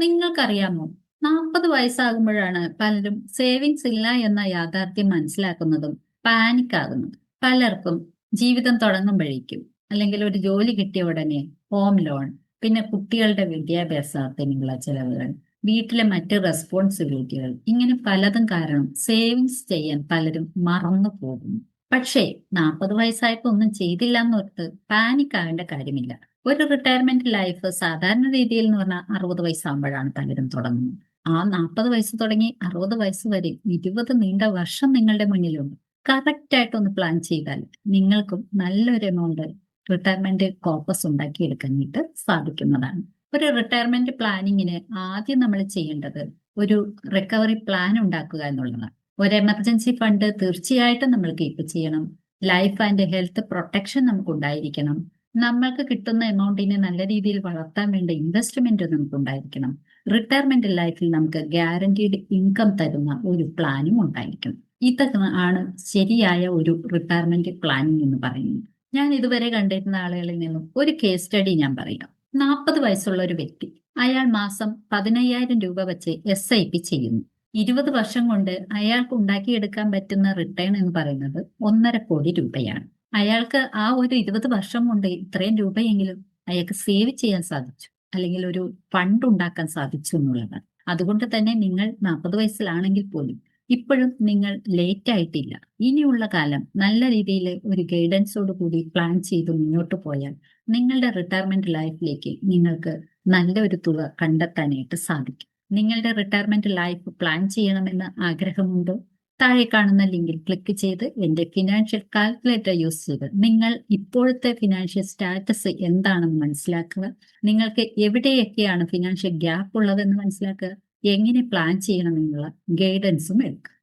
നിങ്ങൾക്കറിയാമോ, 40 വയസ്സാകുമ്പോഴാണ് പലരും സേവിങ്സ് ഇല്ല എന്ന യാഥാർത്ഥ്യം മനസ്സിലാക്കുന്നതും പാനിക് ആകുന്നതും. പലർക്കും ജീവിതം തുടങ്ങുമ്പോഴേക്കും അല്ലെങ്കിൽ ഒരു ജോലി കിട്ടിയ ഉടനെ ഹോം ലോൺ, പിന്നെ കുട്ടികളുടെ വിദ്യാഭ്യാസത്തിനുള്ള ചെലവുകൾ, വീട്ടിലെ മറ്റ് റെസ്പോൺസിബിലിറ്റികൾ, ഇങ്ങനെ പലതും കാരണം സേവിങ്സ് ചെയ്യാൻ പലരും മറന്നു പോകുന്നു. പക്ഷേ 40 വയസ്സായപ്പോ ഒന്നും ചെയ്തില്ല എന്നോർത്ത് പാനിക് ആകേണ്ട കാര്യമില്ല. ഒരു റിട്ടയർമെന്റ് ലൈഫ് സാധാരണ രീതിയിൽ എന്ന് പറഞ്ഞാൽ 60 വയസ്സാകുമ്പോഴാണ് പലരും തുടങ്ങുന്നത്. ആ 40 വയസ്സ് തുടങ്ങി 60 വയസ്സ് വരെ 20 നീണ്ട വർഷം നിങ്ങളുടെ മുന്നിലുണ്ട്. കറക്റ്റ് ആയിട്ടൊന്ന് പ്ലാൻ ചെയ്താൽ നിങ്ങൾക്കും നല്ലൊരു എമൗണ്ട് റിട്ടയർമെന്റ് കോർപ്പസ് ഉണ്ടാക്കിയെടുക്കാനായിട്ട് സാധിക്കുന്നതാണ്. ഒരു റിട്ടയർമെന്റ് പ്ലാനിങ്ങിന് ആദ്യം നമ്മൾ ചെയ്യേണ്ടത് ഒരു റിക്കവറി പ്ലാൻ ഉണ്ടാക്കുക എന്നുള്ളതാണ്. ഒരു എമർജൻസി ഫണ്ട് തീർച്ചയായിട്ടും നമ്മൾ കീപ്പ് ചെയ്യണം. ലൈഫ് ആൻഡ് ഹെൽത്ത് പ്രൊട്ടക്ഷൻ നമുക്ക് ഉണ്ടായിരിക്കണം. നമ്മൾക്ക് കിട്ടുന്ന എമൗണ്ടിനെ നല്ല രീതിയിൽ വളർത്താൻ വേണ്ട ഇൻവെസ്റ്റ്മെന്റ് നമുക്ക് ഉണ്ടായിരിക്കണം. റിട്ടയർമെന്റ് ലൈഫിൽ നമുക്ക് ഗ്യാരണ്ടീഡ് ഇൻകം തരുന്ന ഒരു പ്ലാനും ഉണ്ടായിരിക്കണം. ഇതൊക്കെ ആണ് ശരിയായ ഒരു റിട്ടയർമെന്റ് പ്ലാനിങ് എന്ന് പറയുന്നത്. ഞാൻ ഇതുവരെ കണ്ടിരുന്ന ആളുകളിൽ നിന്നും ഒരു കേസ് സ്റ്റഡി ഞാൻ പറയാം. 40 വയസ്സുള്ള ഒരു വ്യക്തി, അയാൾ മാസം 15,000 രൂപ വെച്ച് SIP ചെയ്യുന്നു. 20 വർഷം കൊണ്ട് അയാൾക്ക് ഉണ്ടാക്കിയെടുക്കാൻ പറ്റുന്ന റിട്ടേൺ എന്ന് പറയുന്നത് 1,50,00,000 രൂപയാണ്. അയാൾക്ക് ആ ഒരു 20 വർഷം കൊണ്ട് ഇത്രയും രൂപയെങ്കിലും അയാൾക്ക് സേവ് ചെയ്യാൻ സാധിച്ചു, അല്ലെങ്കിൽ ഒരു ഫണ്ട് ഉണ്ടാക്കാൻ സാധിച്ചു എന്നുള്ളതാണ്. അതുകൊണ്ട് തന്നെ നിങ്ങൾ 40 വയസ്സിലാണെങ്കിൽ പോലും ഇപ്പോഴും നിങ്ങൾ ലേറ്റ് ആയിട്ടില്ല. ഇനിയുള്ള കാലം നല്ല രീതിയിൽ ഒരു ഗൈഡൻസോട് കൂടി പ്ലാൻ ചെയ്ത് മുന്നോട്ട് പോയാൽ നിങ്ങളുടെ റിട്ടയർമെന്റ് ലൈഫിലേക്ക് നിങ്ങൾക്ക് നല്ലൊരു തുക കണ്ടെത്താനായിട്ട് സാധിക്കും. നിങ്ങളുടെ റിട്ടയർമെന്റ് ലൈഫ് പ്ലാൻ ചെയ്യണമെന്ന് ആഗ്രഹമുണ്ടോ? താഴെ കാണുന്ന ലിങ്കിൽ ക്ലിക്ക് ചെയ്ത് എന്റെ ഫിനാൻഷ്യൽ കാൽക്കുലേറ്റർ യൂസ് ചെയ്ത് നിങ്ങൾ ഇപ്പോഴത്തെ ഫിനാൻഷ്യൽ സ്റ്റാറ്റസ് എന്താണെന്ന് മനസ്സിലാക്കുക. നിങ്ങൾക്ക് എവിടെയൊക്കെയാണ് ഫിനാൻഷ്യൽ ഗ്യാപ്പ് ഉള്ളതെന്ന് മനസ്സിലാക്കുക. എങ്ങനെ പ്ലാൻ ചെയ്യണമെന്നുള്ള ഗൈഡൻസും എടുക്കുക.